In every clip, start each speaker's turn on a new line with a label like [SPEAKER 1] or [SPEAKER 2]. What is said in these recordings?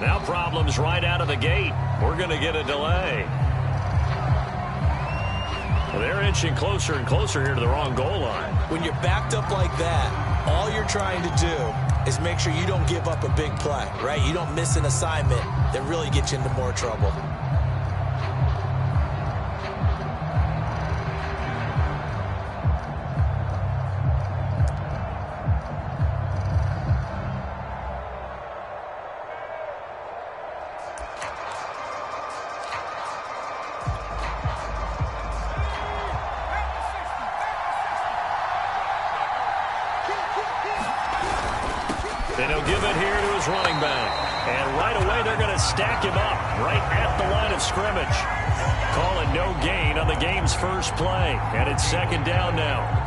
[SPEAKER 1] Now problems right out of the gate. We're going to get a delay. They're inching closer and closer here to the wrong goal line.
[SPEAKER 2] When you're backed up like that, all you're trying to do is make sure you don't give up a big play, right? You don't miss an assignment that really gets you into more trouble.
[SPEAKER 1] And he'll give it here to his running back. And right away, they're going to stack him up right at the line of scrimmage. Call it no gain on the game's first play. And it's second down now.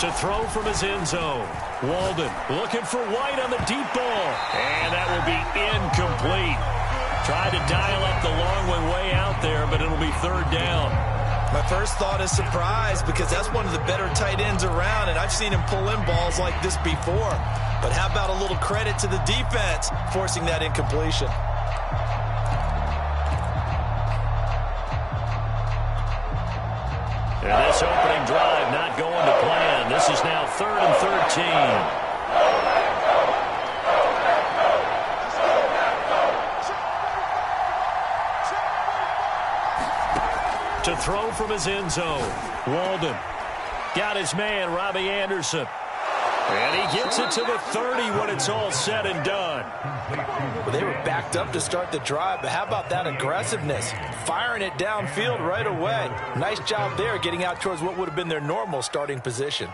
[SPEAKER 1] To throw from his end zone. Walden looking for White on the deep ball. And that will be incomplete. Tried to dial up the long one way out there, but it'll be third down.
[SPEAKER 2] My first thought is surprise because that's one of the better tight ends around, and I've seen him pull in balls like this before. But how about a little credit to the defense forcing that incompletion?
[SPEAKER 1] And this opening drive not going to plan. This is now 3rd and 13. To throw from his end zone. Walden got his man, Robbie Anderson. And he gets it to the 30 when it's all said and done.
[SPEAKER 2] Well, they were backed up to start the drive, but how about that aggressiveness? Firing it downfield right away. Nice job there getting out towards what would have been their normal starting position.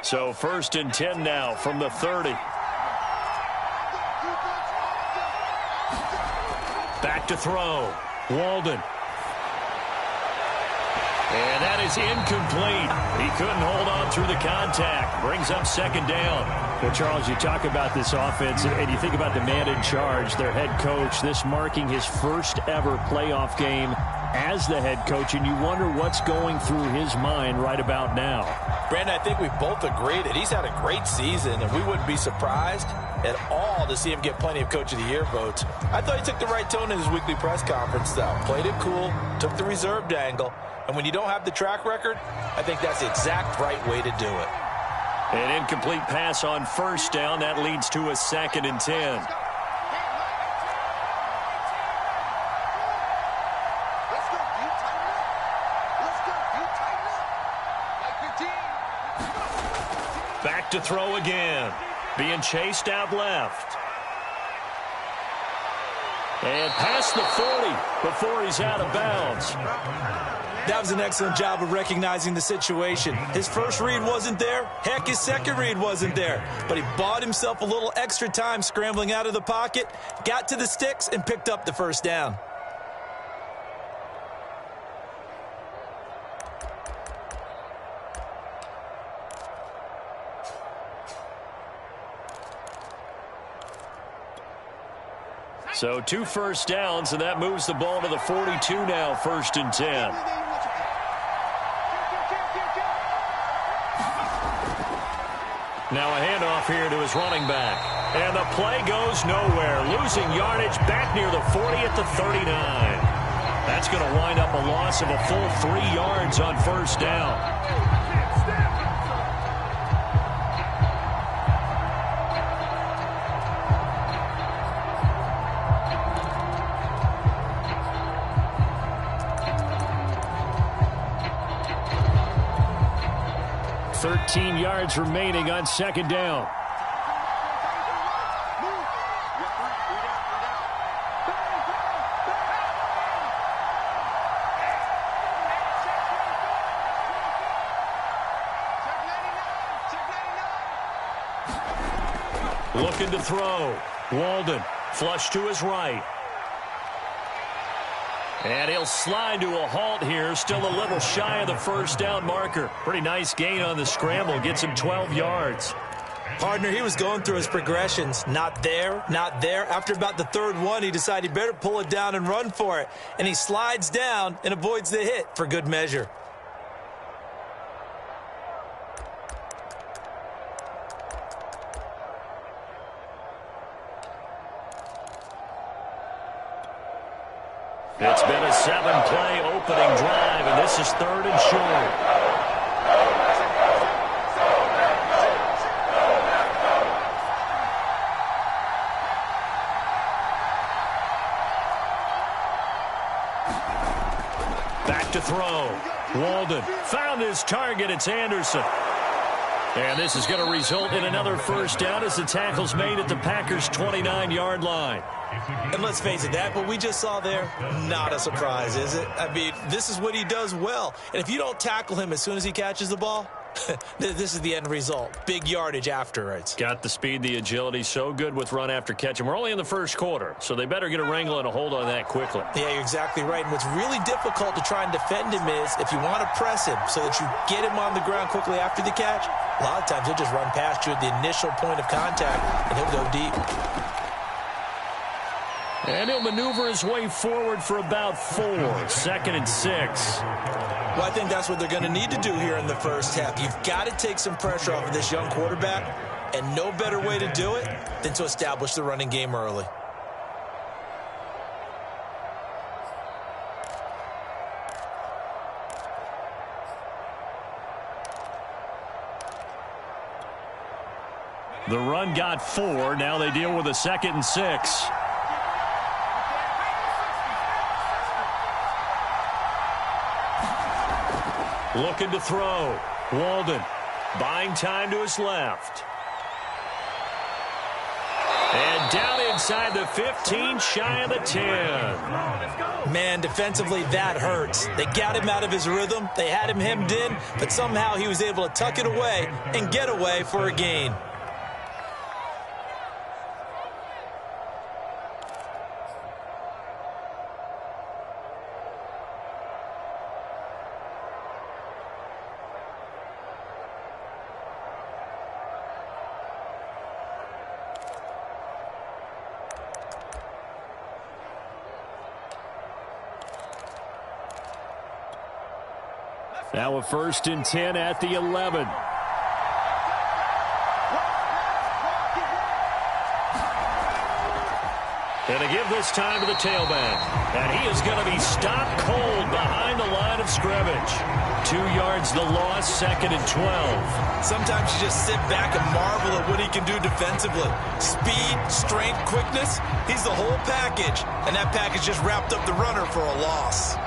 [SPEAKER 1] So 1st and 10 now from the 30. Back to throw. Walden. And that is incomplete. He couldn't hold on through the contact. Brings up second down.
[SPEAKER 3] Well, Charles, you talk about this offense, and you think about the man in charge, their head coach, this marking his first ever playoff game as the head coach, and you wonder what's going through his mind right about now.
[SPEAKER 2] Brandon, I think we both agree that he's had a great season, and we wouldn't be surprised at all to see him get plenty of Coach of the Year votes. I thought he took the right tone in his weekly press conference, though. Played it cool, took the reserved angle, and when you don't have the track record, I think that's the exact right way to do it.
[SPEAKER 1] An incomplete pass on first down. That leads to a 2nd and 10. Back to throw again. Being chased out left. And past the 40 before he's out of bounds.
[SPEAKER 2] That was an excellent job of recognizing the situation. His first read wasn't there. Heck, his second read wasn't there. But he bought himself a little extra time scrambling out of the pocket, got to the sticks, and picked up the first down.
[SPEAKER 1] So 2 first downs, and that moves the ball to the 42 now, 1st and 10. Now a handoff here to his running back. And the play goes nowhere. Losing yardage back near the 40 at the 39. That's going to wind up a loss of a full 3 yards on first down. .13 yards remaining on second down. Looking to throw. Walden, flush to his right. And he'll slide to a halt here. Still a little shy of the first down marker. Pretty nice gain on the scramble. Gets him 12 yards.
[SPEAKER 2] Partner, he was going through his progressions. Not there, not there. After about the third one, he decided he better pull it down and run for it. And he slides down and avoids the hit for good measure.
[SPEAKER 1] It's been a 7-play opening drive, and this is 3rd and short. Back to throw. Walden found his target. It's Anderson. And this is going to result in another first down as the tackle's made at the Packers' 29-yard line.
[SPEAKER 2] And let's face it, that what we just saw there, not a surprise, is it? I mean, this is what he does well. And if you don't tackle him as soon as he catches the ball, this is the end result. Big yardage afterwards.
[SPEAKER 1] Got the speed, the agility, so good with run after catch. And we're only in the first quarter, so they better get a wrangle and a hold on that quickly.
[SPEAKER 2] Yeah, you're exactly right. And what's really difficult to try and defend him is if you want to press him so that you get him on the ground quickly after the catch, a lot of times he'll just run past you at the initial point of contact, and he'll go deep.
[SPEAKER 1] And he'll maneuver his way forward for about 4. 2nd and 6.
[SPEAKER 2] Well, I think that's what they're going to need to do here in the first half. You've got to take some pressure off of this young quarterback, and no better way to do it than to establish the running game early.
[SPEAKER 1] The run got 4. Now they deal with a 2nd and 6. Looking to throw. Walden buying time to his left. And down inside the 15, shy of the 10.
[SPEAKER 2] Man, defensively, that hurts. They got him out of his rhythm. They had him hemmed in, but somehow he was able to tuck it away and get away for a gain.
[SPEAKER 1] Now a 1st and 10 at the 11. And to give this time to the tailback. And he is going to be stopped cold behind the line of scrimmage. 2 yards the loss, 2nd and 12.
[SPEAKER 2] Sometimes you just sit back and marvel at what he can do defensively. Speed, strength, quickness, he's the whole package. And that package just wrapped up the runner for a loss.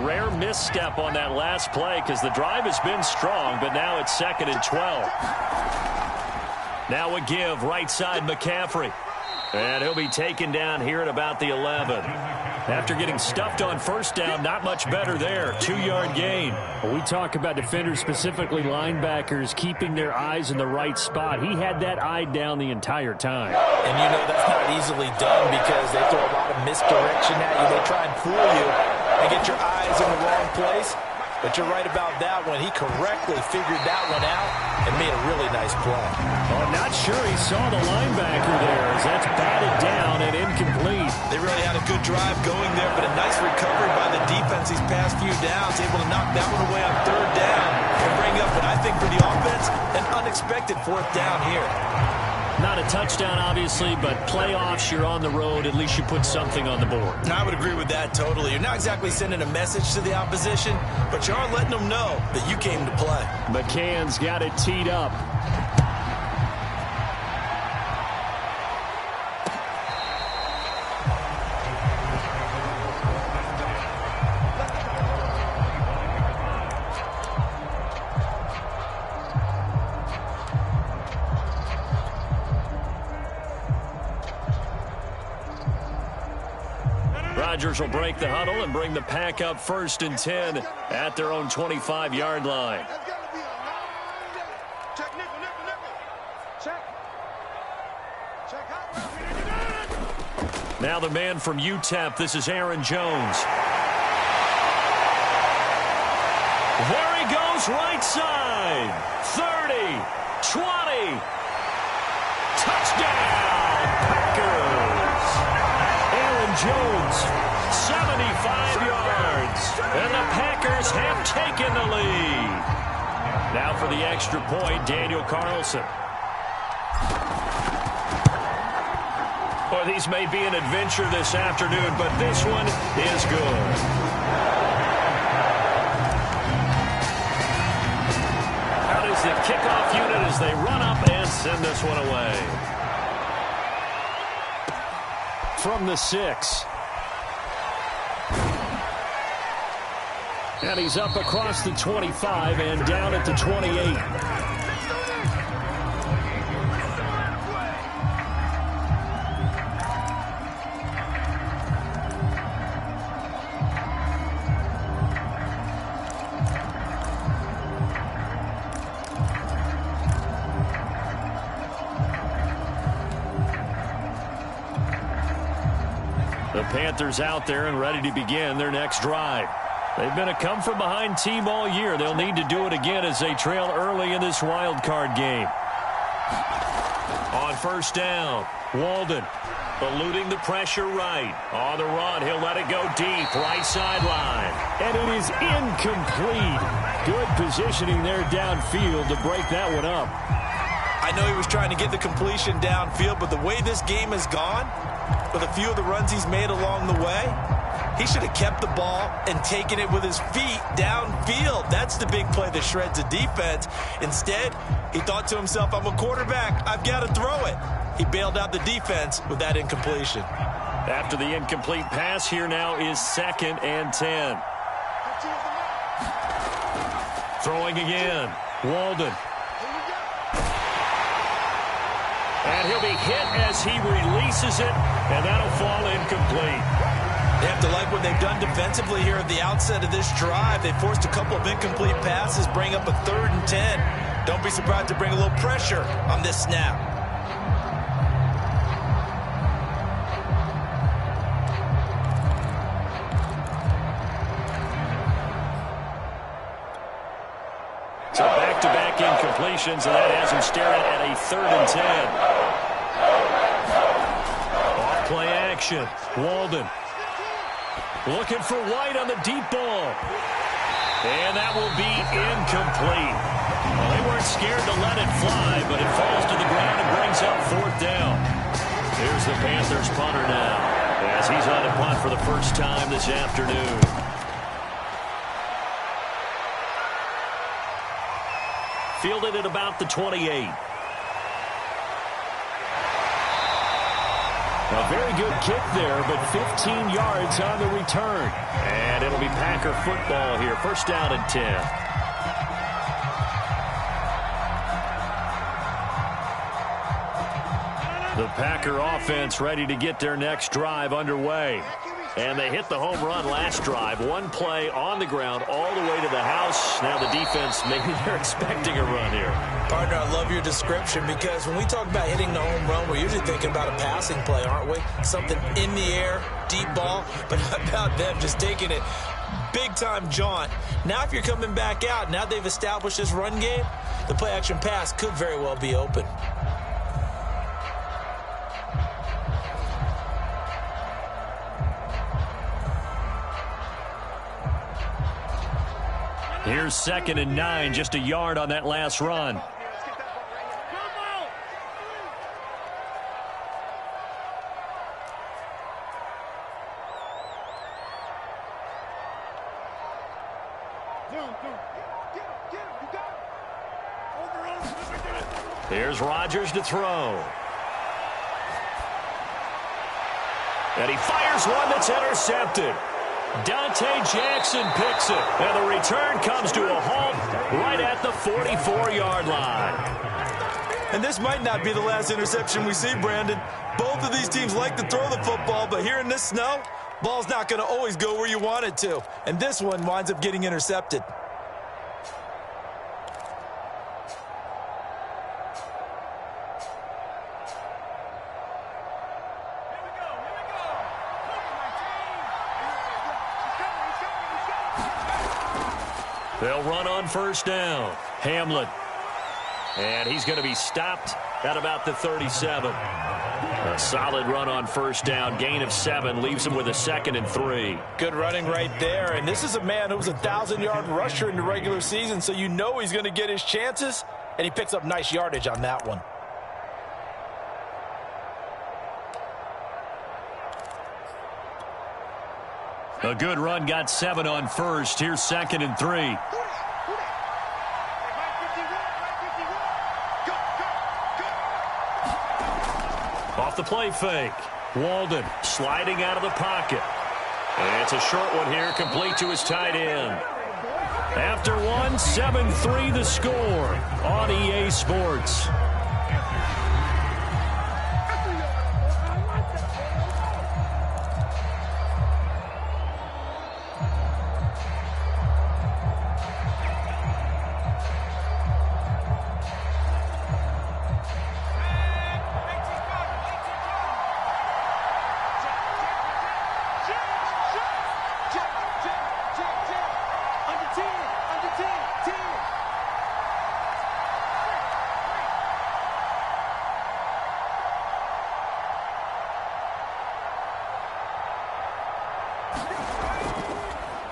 [SPEAKER 1] Rare misstep on that last play because the drive has been strong, but now it's 2nd and 12. Now a give, right side McCaffrey. And he'll be taken down here at about the 11. After getting stuffed on first down, not much better there. 2-yard gain.
[SPEAKER 3] Well, we talk about defenders, specifically linebackers, keeping their eyes in the right spot. He had that eye down the entire time.
[SPEAKER 2] And you know that's not easily done because they throw a lot of misdirection at you. They try and fool you and get your eyes in the wrong place. But you're right about that one. He correctly figured that one out and made a really nice play.
[SPEAKER 3] Oh, not sure he saw the linebacker there as that's batted down and incomplete.
[SPEAKER 2] They really had a good drive going there, but a nice recovery by the defense these past few downs, able to knock that one away on 3rd down and bring up, what I think for the offense, an unexpected 4th down here.
[SPEAKER 1] Not a touchdown, obviously, but playoffs, you're on the road. At least you put something on the board.
[SPEAKER 2] I would agree with that totally. You're not exactly sending a message to the opposition, but you are letting them know that you came to play.
[SPEAKER 3] McCann's got it teed up.
[SPEAKER 1] Rodgers will break the huddle and bring the pack up 1st and 10 at their own 25-yard line. Now the man from UTEP, this is Aaron Jones. There he goes, right side. 30, 20. Touchdown, Packers. Aaron Jones, 75 yards. And the Packers have taken the lead. Now for the extra point, Daniel Carlson. Well, these may be an adventure this afternoon, but this one is good. Out is the kickoff unit as they run up and send this one away. From the 6. And he's up across the 25 and down at the 28. The Panthers out there and ready to begin their next drive. They've been a come-from-behind team all year. They'll need to do it again as they trail early in this wild card game. On 1st down, Walden eluding the pressure right. On the run, he'll let it go deep, right sideline.
[SPEAKER 3] And it is incomplete. Good positioning there downfield to break that one up.
[SPEAKER 2] I know he was trying to get the completion downfield, but the way this game has gone, with a few of the runs he's made along the way, he should have kept the ball and taken it with his feet downfield. That's the big play that shreds a defense. Instead, he thought to himself, I'm a quarterback. I've got to throw it. He bailed out the defense with that incompletion.
[SPEAKER 1] After the incomplete pass, here now is 2nd and 10. Throwing again. Walden. And he'll be hit as he releases it, and that'll fall incomplete.
[SPEAKER 2] They have to like what they've done defensively here at the outset of this drive. They forced a couple of incomplete passes, bring up a 3rd and 10. Don't be surprised to bring a little pressure on this snap.
[SPEAKER 1] So back-to-back incompletions, and that has him staring at a 3rd and 10. Off-play action. Walden looking for White on the deep ball. And that will be incomplete. Well, they weren't scared to let it fly, but it falls to the ground and brings up 4th down. Here's the Panthers punter now, as he's on a punt for the first time this afternoon. Fielded at about the 28.
[SPEAKER 3] A very good kick there, but 15 yards on the return.
[SPEAKER 1] And it'll be Packer football here. 1st down and 10. The Packer offense ready to get their next drive underway. And they hit the home run last drive. One play on the ground all the way to the house. Now the defense, maybe they're expecting a run here.
[SPEAKER 2] Partner, I love your description, because when we talk about hitting the home run, we're usually thinking about a passing play, aren't we? Something in the air, deep ball. But how about them just taking it big-time jaunt? Now if you're coming back out, now they've established this run game, the play-action pass could very well be open.
[SPEAKER 1] Here's 2nd and 9, just a yard on that last run. Here's Rodgers to throw. And he fires one that's intercepted. Dante Jackson picks it, and the return comes to a halt right at the 44-yard line.
[SPEAKER 2] And this might not be the last interception we see, Brandon. Both of these teams like to throw the football, but here in this snow, Ball's not going to always go where you want it to. And this one winds up getting intercepted.
[SPEAKER 1] They'll run on first down. Hamlin. And he's going to be stopped at about the 37. A solid run on first down. Gain of 7 leaves him with a 2nd and 3.
[SPEAKER 2] Good running right there. And this is a man who was a 1,000-yard rusher in the regular season, so you know he's going to get his chances. And he picks up nice yardage on that one.
[SPEAKER 1] A good run, got 7 on first. Here's 2nd and 3. Off the play fake. Walden sliding out of the pocket. And it's a short one here, complete to his tight end. After one, 7-3 the score on EA Sports.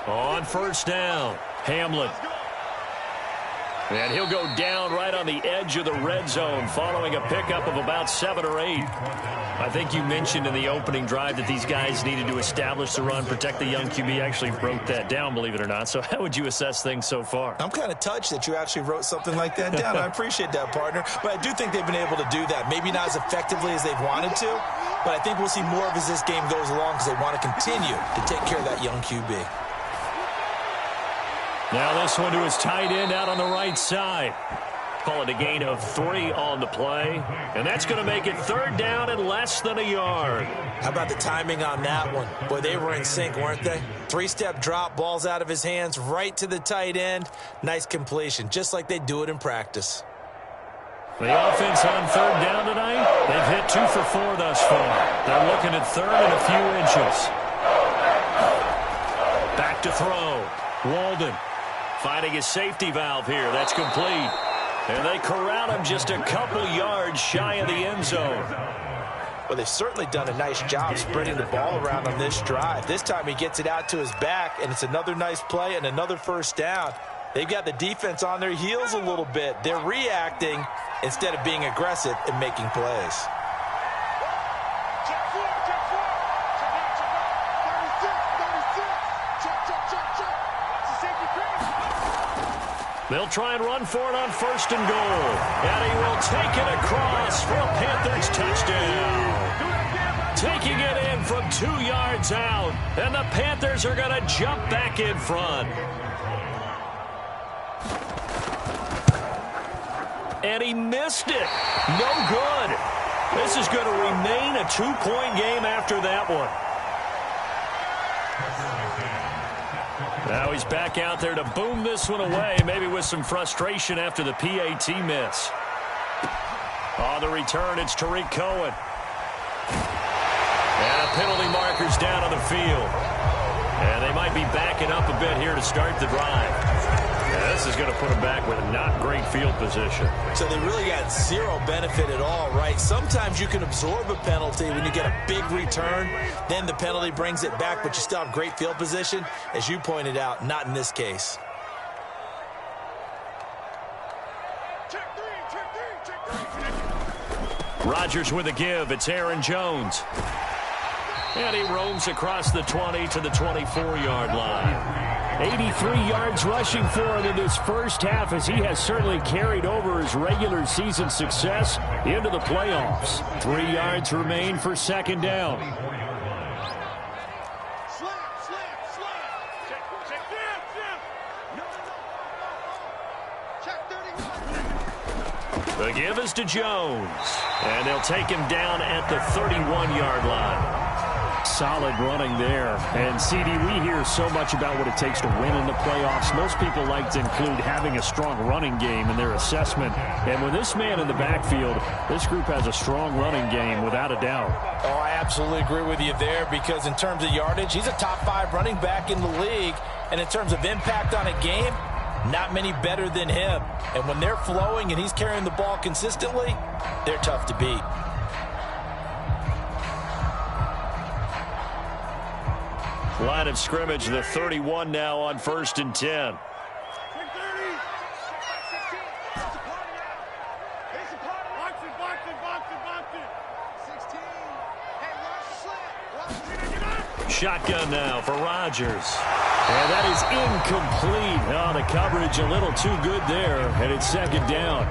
[SPEAKER 1] On first down, Hamlin. And he'll go down right on the edge of the red zone following a pickup of about 7 or 8. I think you mentioned in the opening drive that these guys needed to establish the run, protect the young QB. Actually wrote that down, believe it or not. So how would you assess things so far?
[SPEAKER 2] I'm kind of touched that you actually wrote something like that down. I appreciate that, partner. But I do think they've been able to do that. Maybe not as effectively as they've wanted to, but I think we'll see more of as this game goes along because they want to continue to take care of that young QB.
[SPEAKER 1] Now this one to his tight end out on the right side. Call it a gain of 3 on the play. And that's going to make it 3rd down and less than a yard.
[SPEAKER 2] How about the timing on that one? Boy, they were in sync, weren't they? 3-step drop, ball's out of his hands, right to the tight end. Nice completion, just like they do it in practice.
[SPEAKER 1] The offense on 3rd down tonight, they've hit 2 for 4 thus far. They're looking at 3rd and a few inches. Back to throw. Walden. Finding his safety valve here. That's complete. And they corral him just a couple yards shy of the end zone.
[SPEAKER 2] Well, they've certainly done a nice job spreading the ball around on this drive. This time he gets it out to his back, and it's another nice play and another first down. They've got the defense on their heels a little bit. They're reacting instead of being aggressive and making plays.
[SPEAKER 1] They'll try and run for it on 1st and goal. And he will take it across for a Panthers touchdown. Taking it in from 2 yards out. And the Panthers are going to jump back in front. And he missed it. No good. This is going to remain a 2-point game after that one. Now he's back out there to boom this one away, maybe with some frustration after the PAT miss. On the return, it's Tariq Cohen. And a penalty marker's down on the field. And they might be backing up a bit here to start the drive. Yeah, this is going to put them back with a not great field position.
[SPEAKER 2] So they really got zero benefit at all, right? Sometimes you can absorb a penalty when you get a big return. Then the penalty brings it back, but you still have great field position. As you pointed out, not in this case.
[SPEAKER 1] Rodgers with a give. It's Aaron Jones. And he roams across the 20 to the 24-yard line. 83 yards rushing for him in this first half as he has certainly carried over his regular season success into the playoffs. 3 yards remain for 2nd down. The give is to Jones. And they'll take him down at the 31-yard line.
[SPEAKER 3] solid running there. And, CD, we hear so much about what it takes to win in the playoffs. Most people like to include having a strong running game in their assessment. And with this man in the backfield, this group has a strong running game without a doubt.
[SPEAKER 2] Oh, I absolutely agree with you there because in terms of yardage, he's a top 5 running back in the league. And in terms of impact on a game, not many better than him. And when they're flowing and he's carrying the ball consistently, they're tough to beat.
[SPEAKER 1] Line of scrimmage, the 31 now on 1st and 10. Shotgun now for Rodgers. And that is incomplete. Oh, the coverage a little too good there, and it's 2nd down.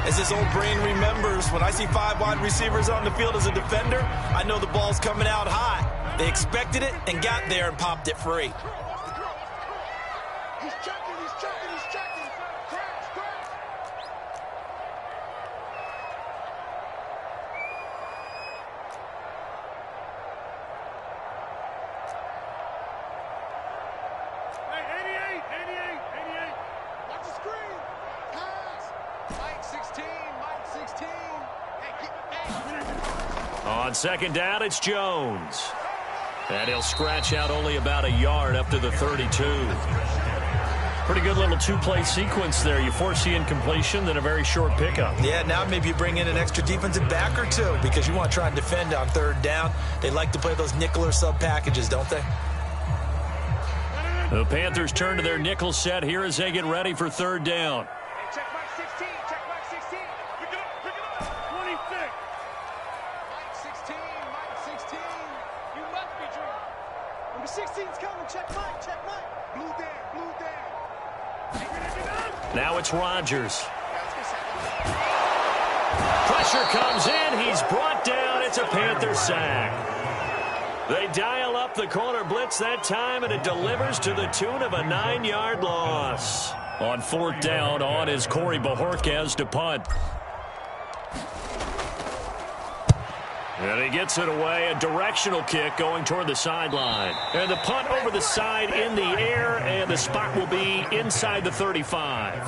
[SPEAKER 2] As his old brain remembers, when I see 5 wide receivers on the field as a defender, I know the ball's coming out high. They expected it and got there and popped it free.
[SPEAKER 4] He's checking, he's checking, he's checking. Crash, crash. Hey, 88. Watch the screen. Pass. Mike 16, Mike 16. Hey,
[SPEAKER 1] On 2nd down, it's Jones. And he'll scratch out only about a yard up to the 32. Pretty good little 2-play sequence there. You force the incompletion, then a very short pickup.
[SPEAKER 2] Yeah, now maybe you bring in an extra defensive back or two because you want to try and defend on 3rd down. They like to play those nickel or sub packages, don't they?
[SPEAKER 1] The Panthers turn to their nickel set here as they get ready for 3rd down.
[SPEAKER 4] Hey, check Mike 16, check Mike 16. Pick it up, 26. Mike 16, Mike 16. You must be dreaming. Number 16's coming, check Mike. Blue down.
[SPEAKER 1] Now it's Rodgers. Pressure comes in. He's brought down. It's a Panther sack. They dial up the corner blitz that time, and it delivers to the tune of a 9-yard loss. On 4th down, on is Corey Bojorquez to punt. And he gets it away, a directional kick going toward the sideline. And the punt over the side in the air, and the spot will be inside the 35.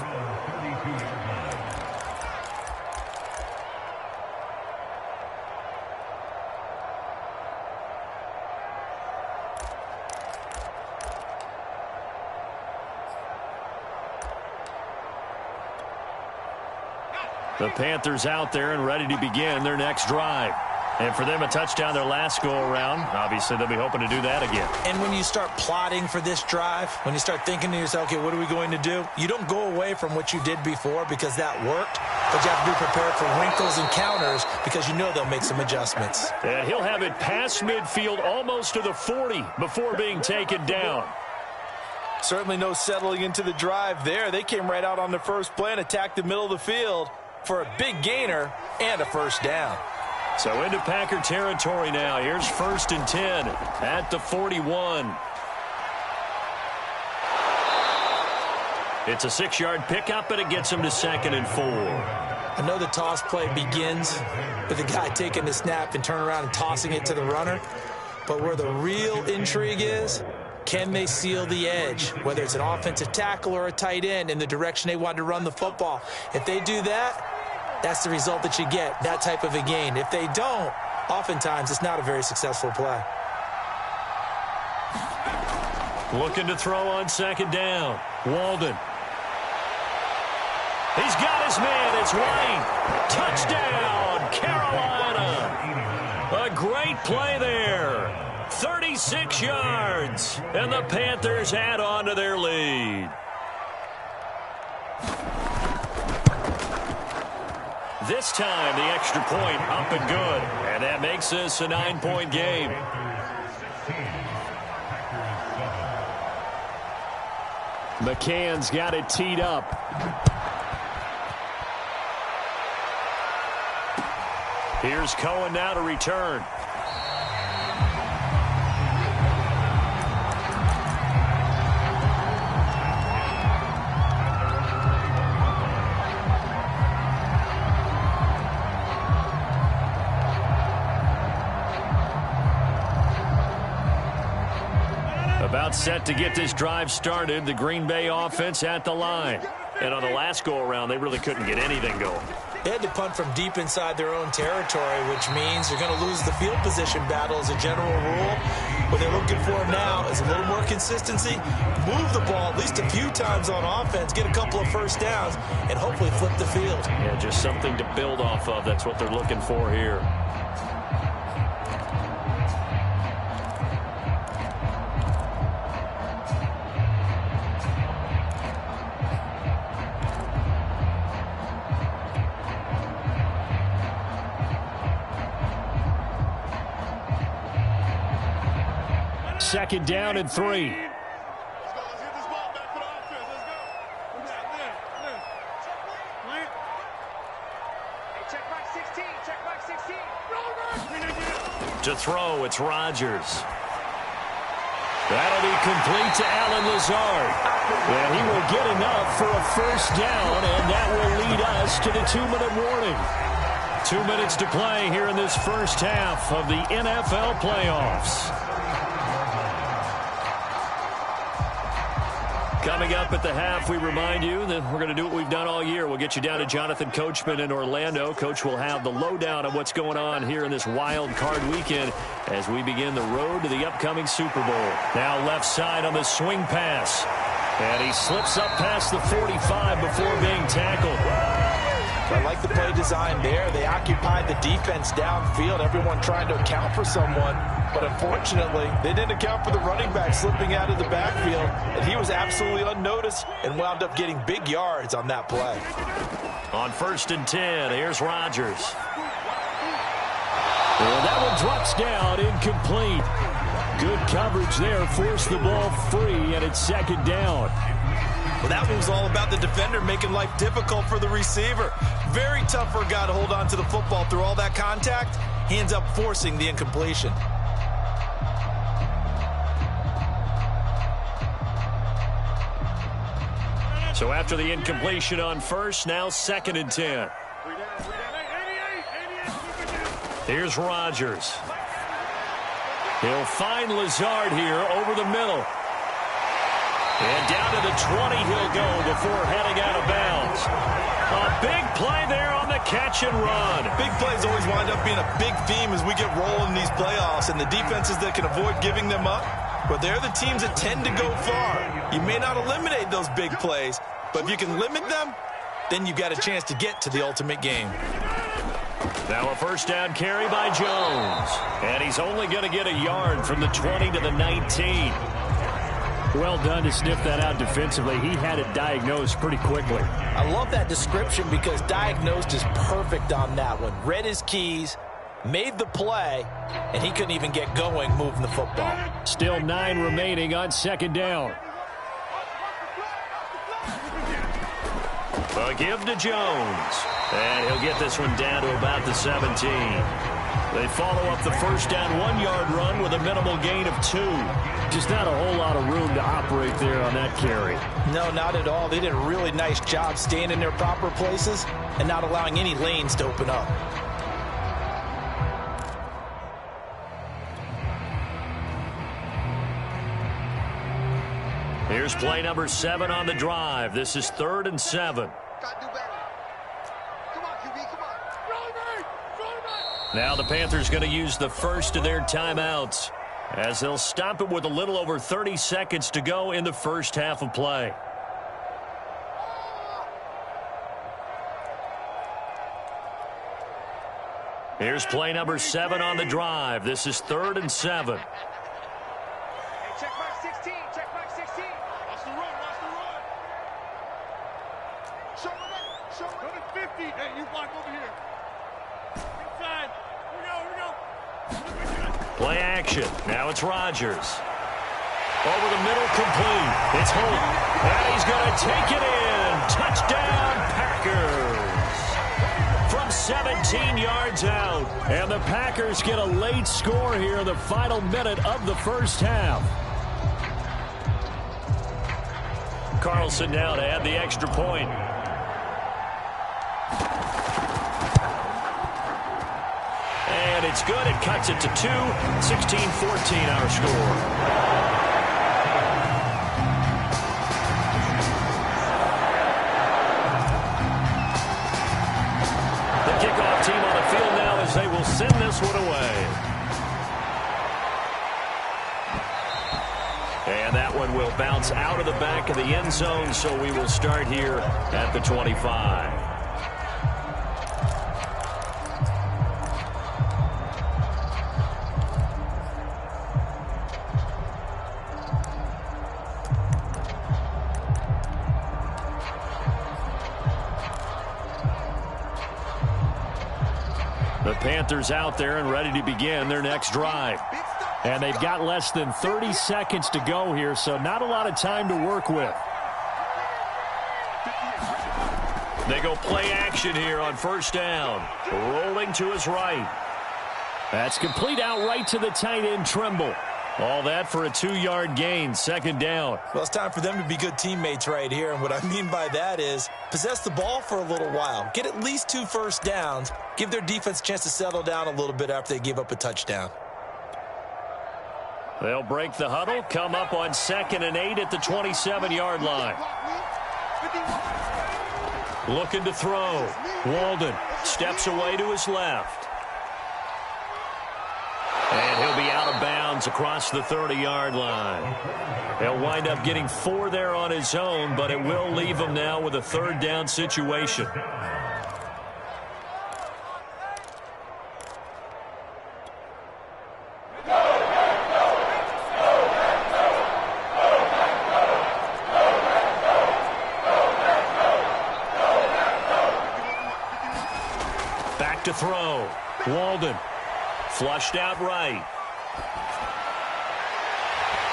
[SPEAKER 1] The Panthers out there and ready to begin their next drive. And for them, a touchdown their last go-around. Obviously, they'll be hoping to do that again.
[SPEAKER 2] And when you start plotting for this drive, when you start thinking to yourself, okay, what are we going to do? You don't go away from what you did before because that worked, but you have to be prepared for wrinkles and counters because you know they'll make some adjustments.
[SPEAKER 1] And he'll have it past midfield almost to the 40 before being taken down.
[SPEAKER 2] Certainly no settling into the drive there. They came right out on the first play and attacked the middle of the field for a big gainer and a 1st down.
[SPEAKER 1] So into Packer territory now. Here's 1st and 10 at the 41. It's a 6-yard pickup, and it gets him to 2nd and 4.
[SPEAKER 2] I know the toss play begins with the guy taking the snap and turning around and tossing it to the runner. But where the real intrigue is, can they seal the edge, whether it's an offensive tackle or a tight end, in the direction they want to run the football? If they do that, that's the result that you get, that type of a gain. If they don't, oftentimes it's not a very successful play.
[SPEAKER 1] Looking to throw on 2nd down. Walden. He's got his man. It's White. Touchdown, Carolina. A great play there. 36 yards. And the Panthers add on to their lead. This time, the extra point up and good. And that makes this a 9-point game. McCann's got it teed up. Here's Cohen now to return. About set to get this drive started. The Green Bay offense at the line. And on the last go-around, they really couldn't get anything going.
[SPEAKER 2] They had to punt from deep inside their own territory, which means you're going to lose the field position battle as a general rule. What they're looking for now is a little more consistency, move the ball at least a few times on offense, get a couple of first downs, and hopefully flip the field.
[SPEAKER 1] Yeah, just something to build off of. That's what they're looking for here.
[SPEAKER 3] Second down and 3.
[SPEAKER 4] Let's go. Let's get this ball back for the offense. Let's go. Lynn. Hey, check back 16. Check back 16.
[SPEAKER 1] To throw, it's Rodgers. That'll be complete to Allen Lazard.
[SPEAKER 3] And he will get enough for a first down, and that will lead us to the 2-minute warning.
[SPEAKER 1] 2 minutes to play here in this first half of the NFL playoffs. Coming up at the half, we remind you that we're going to do what we've done all year. We'll get you down to Jonathan Coachman in Orlando. Coach will have the lowdown of what's going on here in this wild card weekend as we begin the road to the upcoming Super Bowl. Now left side on the swing pass. And he slips up past the 45 before being tackled.
[SPEAKER 2] I like the play design there. They occupied the defense downfield, everyone trying to account for someone. But unfortunately, they didn't account for the running back slipping out of the backfield. And he was absolutely unnoticed and wound up getting big yards on that play.
[SPEAKER 1] On 1st and 10, here's Rodgers.
[SPEAKER 3] Well, that one drops down, incomplete. Good coverage there, forced the ball free, and it's second down.
[SPEAKER 2] Well, that one was all about the defender making life difficult for the receiver. Very tough for a guy to hold on to the football through all that contact. He ends up forcing the incompletion.
[SPEAKER 1] So after the incompletion on 1st, now 2nd and 10. Here's Rodgers. He'll find Lazard here over the middle. And down to the 20 he'll go before heading out of bounds. A big play there on the catch and run.
[SPEAKER 2] Big plays always wind up being a big theme as we get rolling in these playoffs, and the defenses that can avoid giving them up, but they're the teams that tend to go far. You may not eliminate those big plays, but if you can limit them, then you've got a chance to get to the ultimate game.
[SPEAKER 1] Now a first down carry by Jones. And he's only going to get a yard from the 20 to the 19.
[SPEAKER 3] Well done to sniff that out defensively. He had it diagnosed pretty quickly.
[SPEAKER 2] I love that description because diagnosed is perfect on that one. Read his keys, made the play, and he couldn't even get going moving the football.
[SPEAKER 3] Still 9 remaining on 2nd down.
[SPEAKER 1] A give to Jones. And he'll get this one down to about the 17. They follow up the first down 1-yard run with a minimal gain of 2.
[SPEAKER 3] Just not a whole lot of room to operate there on that carry.
[SPEAKER 2] No, not at all. They did a really nice job staying in their proper places and not allowing any lanes to open up.
[SPEAKER 1] Here's play number 7 on the drive. This is 3rd and 7. Now the Panthers going to use the first of their timeouts as they'll stop it with a little over 30 seconds to go in the first half of play. Here's play number 7 on the drive. This is 3rd and 7.
[SPEAKER 4] Hey, check back 16. Check back 16. Watch the run. Watch the run. Show it up. Show it up. 50. Hey, you block over here. Inside. Here we go.
[SPEAKER 1] Play action. Now it's Rodgers. Over the middle, complete. It's Holt. And he's going to take it in. Touchdown, Packers. From 17 yards out.
[SPEAKER 3] And the Packers get a late score here in the final minute of the first half.
[SPEAKER 1] Carlson now to add the extra point. And it's good. It cuts it to 2. 16-14 our score. And that one will bounce out of the back of the end zone, so we will start here at the 25. The Panthers out there and ready to begin their next drive. And they've got less than 30 seconds to go here, so not a lot of time to work with. They go play action here on first down. Rolling to his right. That's complete out right to the tight end, Trimble. All that for a 2-yard gain, second down.
[SPEAKER 2] Well, it's time for them to be good teammates right here, and what I mean by that is possess the ball for a little while. Get at least 2 first downs. Give their defense a chance to settle down a little bit after they give up a touchdown.
[SPEAKER 1] They'll break the huddle, come up on 2nd and 8 at the 27-yard line. Looking to throw. Walden steps away to his left. And he'll be out of bounds across the 30-yard line. He'll wind up getting 4 there on his own, but it will leave him now with a 3rd down situation. Back to throw. Walden. Flushed out right.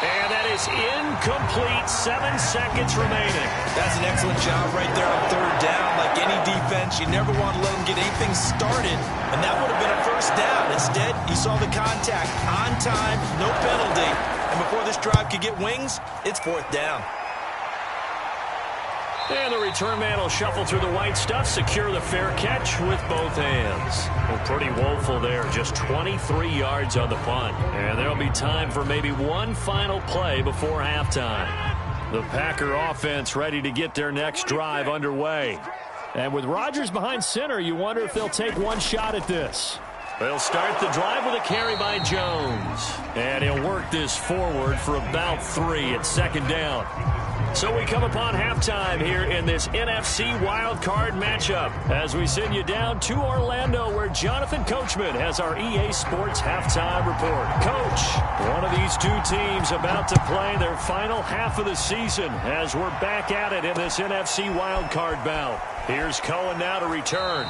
[SPEAKER 1] And that is incomplete. 7 seconds remaining.
[SPEAKER 2] That's an excellent job right there on 3rd down. Like any defense, you never want to let them get anything started, and that would have been a 1st down. Instead, you saw the contact on time, no penalty, and before this drive could get wings, it's 4th down.
[SPEAKER 1] And the return man will shuffle through the white stuff, secure the fair catch with both hands. Well, pretty woeful there, just 23 yards on the punt. And there'll be time for maybe one final play before halftime. The Packer offense ready to get their next drive underway. And with Rodgers behind center, you wonder if they'll take one shot at this. They'll start the drive with a carry by Jones. And he'll work this forward for about 3 at 2nd down. So we come upon halftime here in this NFC wildcard matchup as we send you down to Orlando where Jonathan Coachman has our EA Sports halftime report. Coach, one of these 2 teams about to play their final half of the season as we're back at it in this NFC wildcard bout. Here's Cohen now to return.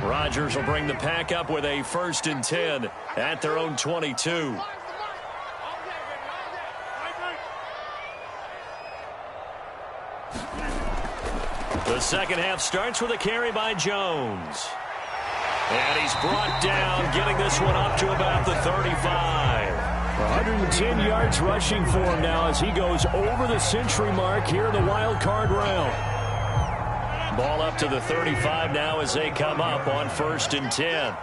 [SPEAKER 1] Rodgers will bring the pack up with a 1st and 10 at their own 22. The second half starts with a carry by Jones. And he's brought down, getting this one up to about the 35. 110 yards rushing for him now as he goes over the century mark here in the wild card round. Ball up to the 35 now as they come up on 1st and 10.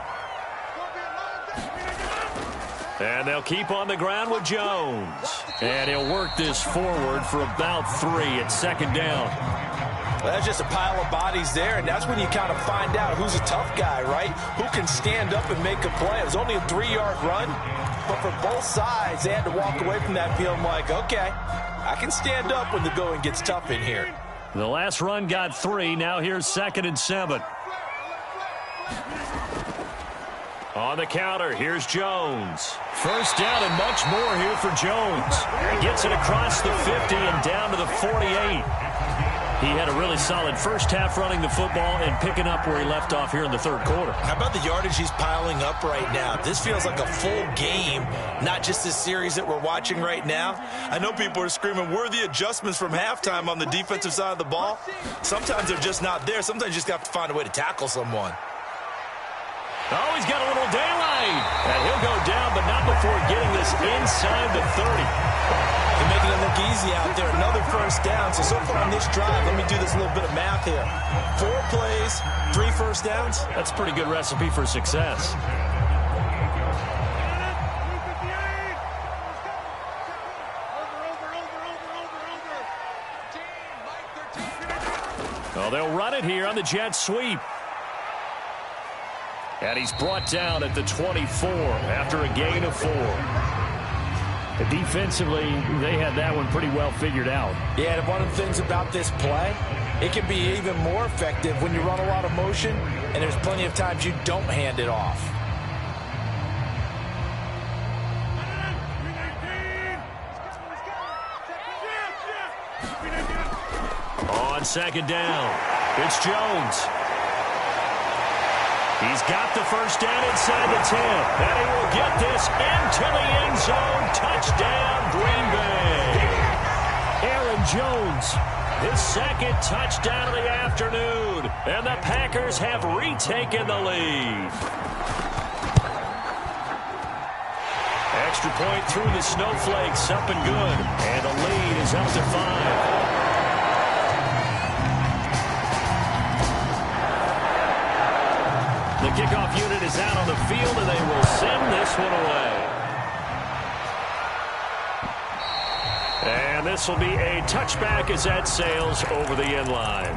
[SPEAKER 1] And they'll keep on the ground with Jones. And he'll work this forward for about 3 at 2nd down.
[SPEAKER 2] Well, that's just a pile of bodies there, and that's when you kind of find out who's a tough guy, right? Who can stand up and make a play. It was only a 3-yard run, but for both sides, they had to walk away from that field like, okay, I can stand up when the going gets tough in here.
[SPEAKER 1] The last run got 3. Now here's 2nd and 7. On the counter, here's Jones. 1st down and much more here for Jones. He gets it across the 50 and down to the 48. He had a really solid first half running the football and picking up where he left off here in the 3rd quarter.
[SPEAKER 2] How about the yardage he's piling up right now? This feels like a full game, not just this series that we're watching right now. I know people are screaming, where are the adjustments from halftime on the defensive side of the ball? Sometimes they're just not there. Sometimes you just have to find a way to tackle someone.
[SPEAKER 1] Oh, he's got a little daylight. And he'll go down, but not before getting this inside the 30.
[SPEAKER 2] They're making it look easy out there. Another first down. So far on this drive, let me do this little bit of math here. 4 plays, 3 first downs.
[SPEAKER 1] That's a pretty good recipe for success. Well, they'll run it here on the jet sweep. And he's brought down at the 24 after a gain of 4.
[SPEAKER 3] Defensively, they had that one pretty well figured out.
[SPEAKER 2] Yeah, and one of the things about this play, it can be even more effective when you run a lot of motion, and there's plenty of times you don't hand it off.
[SPEAKER 1] On second down, it's Jones. He's got the first down inside the 10. And he will get this into the end zone. Touchdown, Green Bay. Aaron Jones, his second touchdown of the afternoon. And the Packers have retaken the lead. Extra point through the snowflakes, up and good. And the lead is up to 5. The kickoff unit is out on the field, and they will send this one away. And this will be a touchback as that sails over the end line.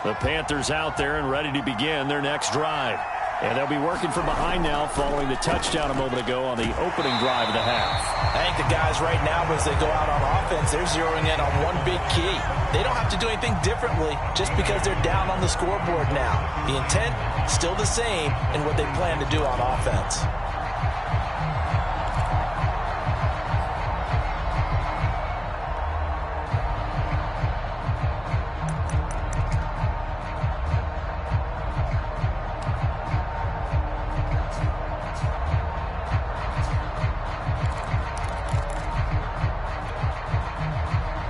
[SPEAKER 1] The Panthers out there and ready to begin their next drive. And they'll be working from behind now following the touchdown a moment ago on the opening drive of the half.
[SPEAKER 2] I think the guys right now, as they go out on offense, they're zeroing in on one big key. They don't have to do anything differently just because they're down on the scoreboard now. The intent, still the same in what they plan to do on offense.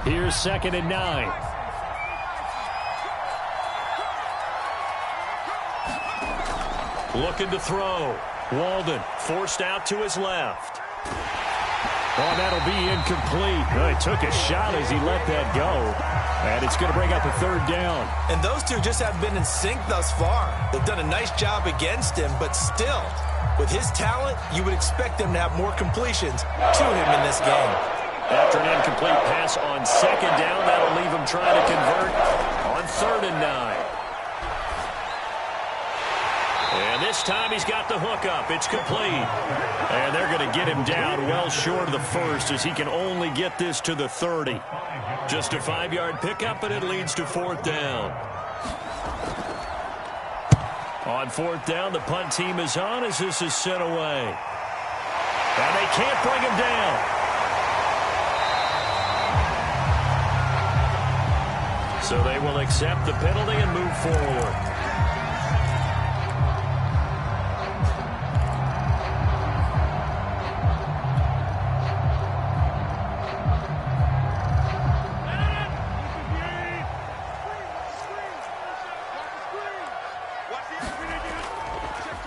[SPEAKER 3] Here's 2nd and 9.
[SPEAKER 1] Looking to throw. Walden forced out to his left.
[SPEAKER 3] Oh, that'll be incomplete. Well, he took a shot as he let that go. And it's going to bring up a 3rd down.
[SPEAKER 2] And those two just have been in sync thus far. They've done a nice job against him, but still, with his talent, you would expect them to have more completions to him in this game.
[SPEAKER 1] After an incomplete pass on 2nd down, that'll leave him trying to convert on 3rd and 9. And this time he's got the hook up. It's complete. And they're going to get him down well short of the 1st as he can only get this to the 30. Just a 5-yard pickup, and it leads to 4th down. On 4th down, the punt team is on as this is sent away. And they can't bring him down. So they will accept the penalty and move forward.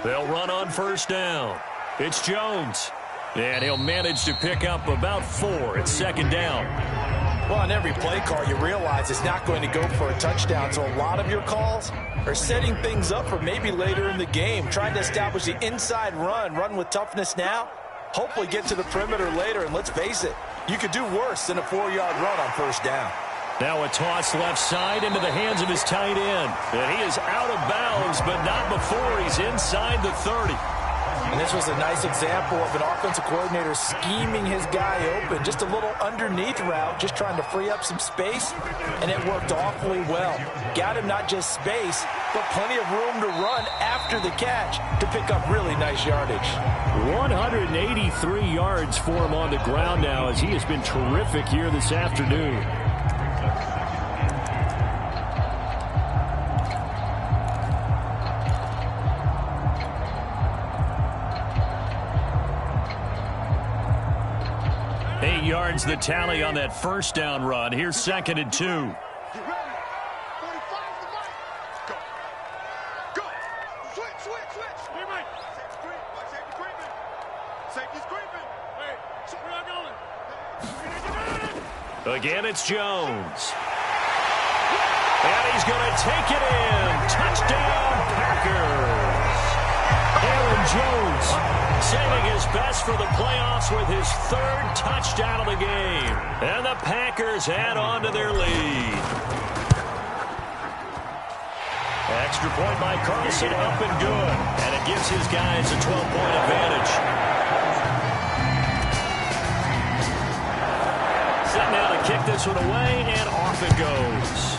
[SPEAKER 1] They'll run on 1st down. It's Jones. And he'll manage to pick up about 4 at 2nd down.
[SPEAKER 2] Well, on every play call, you realize it's not going to go for a touchdown, so a lot of your calls are setting things up for maybe later in the game, trying to establish the inside run with toughness now, hopefully get to the perimeter later, and let's face it, you could do worse than a 4-yard run on 1st down.
[SPEAKER 1] Now a toss left side into the hands of his tight end. And he is out of bounds, but not before he's inside the 30.
[SPEAKER 2] And this was a nice example of an offensive coordinator scheming his guy open. Just a little underneath route, just trying to free up some space, and it worked awfully well. Got him not just space, but plenty of room to run after the catch to pick up really nice yardage.
[SPEAKER 3] 183 yards for him on the ground now as he has been terrific here this afternoon. 8 yards the tally on that first down run. Here's 2nd and 2.
[SPEAKER 4] Get ready. 45 the mic. Go. Go. Switch. Hey, Mike. Safety creeping. Safety's creeping. Wait. We're not going.
[SPEAKER 3] Again, it's Jones. And he's going to take it in. Touchdown, Packers. Aaron Jones saving his best for the playoffs with his 3rd touchdown of the game. And the Packers add on to their lead. Extra point by Carlson, up and good. And it gives his guys a 12-point advantage. Set now to kick this one away, and off it goes.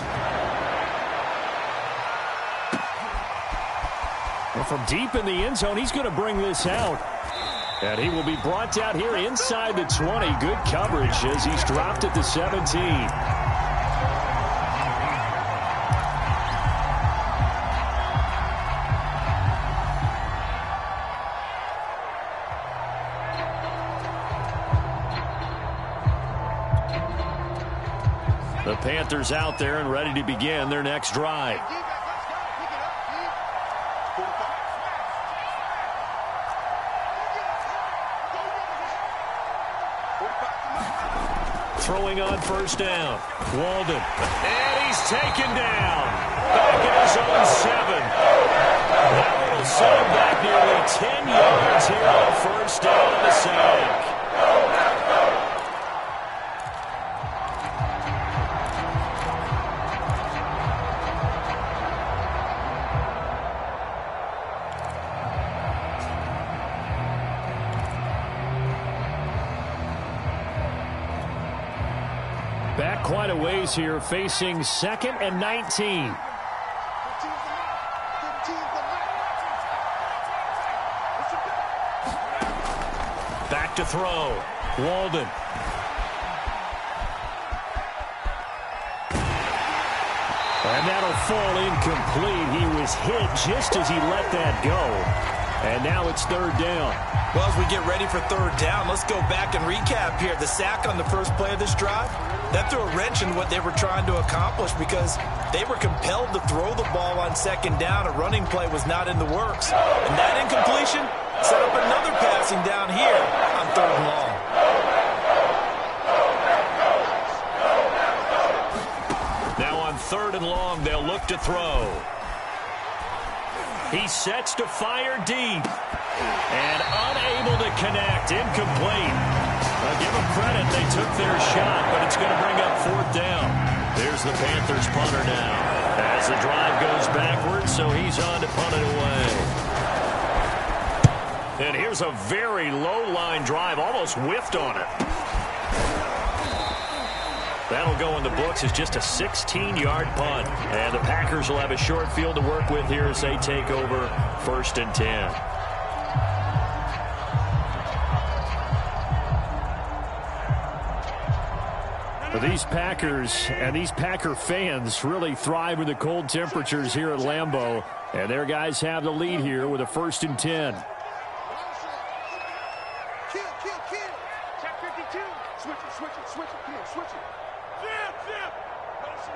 [SPEAKER 3] Well, from deep in the end zone, he's going to bring this out. And he will be brought down here inside the 20. Good coverage as he's dropped at the 17. The Panthers out there and ready to begin their next drive. Throwing on first down. Walden. And he's taken down. Back at his own 7. That will set him back nearly 10 yards here on first down in the sack. Back quite a ways here, facing 2nd and 19. Back to throw. Walden. And that'll fall incomplete. He was hit just as he let that go. And now it's 3rd down.
[SPEAKER 2] Well, as we get ready for 3rd down, let's go back and recap here. The sack on the first play of this drive, that threw a wrench in what they were trying to accomplish because they were compelled to throw the ball on 2nd down. A running play was not in the works. And that incompletion set up another passing down here on 3rd and long.
[SPEAKER 3] Now on 3rd and long, they'll look to throw. He sets to fire deep. And unable to connect. Incomplete. Give them credit. They took their shot, but it's going to bring up 4th down. There's the Panthers punter now. As the drive goes backwards, so he's on to punt it away. And here's a very low-line drive. Almost whiffed on it. That'll go in the books as just a 16-yard punt. And the Packers will have a short field to work with here as they take over 1st and 10. But these Packers and these Packer fans really thrive in the cold temperatures here at Lambeau. And their guys have the lead here with a 1st and 10.
[SPEAKER 4] Kill. Check 52. Switch it. Come on, switch it. Zip. Motion.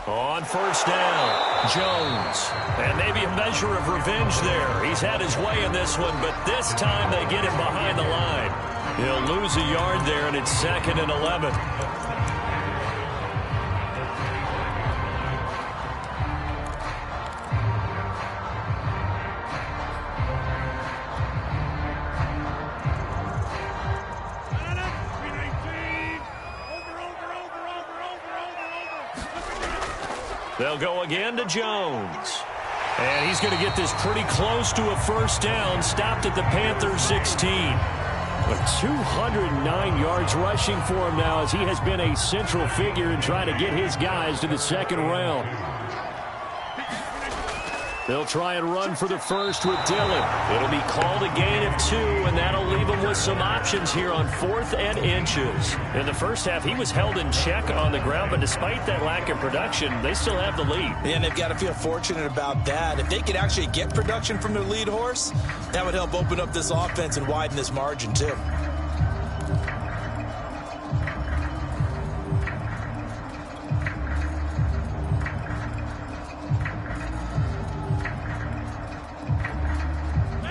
[SPEAKER 3] On 1st down, Jones. And maybe a measure of revenge there. He's had his way in this one, but this time they get him behind the line. He'll lose a yard there, and it's 2nd and 11. They'll go again to Jones. And he's going to get this pretty close to a 1st down. Stopped at the Panthers 16. But 209 yards rushing for him now as he has been a central figure in trying to get his guys to the 2nd round. They'll try and run for the first with Dillon. It'll be called a gain of 2, and that'll leave them with some options here on 4th and inches. In the first half, he was held in check on the ground, but despite that lack of production, they still have the lead.
[SPEAKER 2] And they've got to feel fortunate about that. If they could actually get production from their lead horse, that would help open up this offense and widen this margin, too.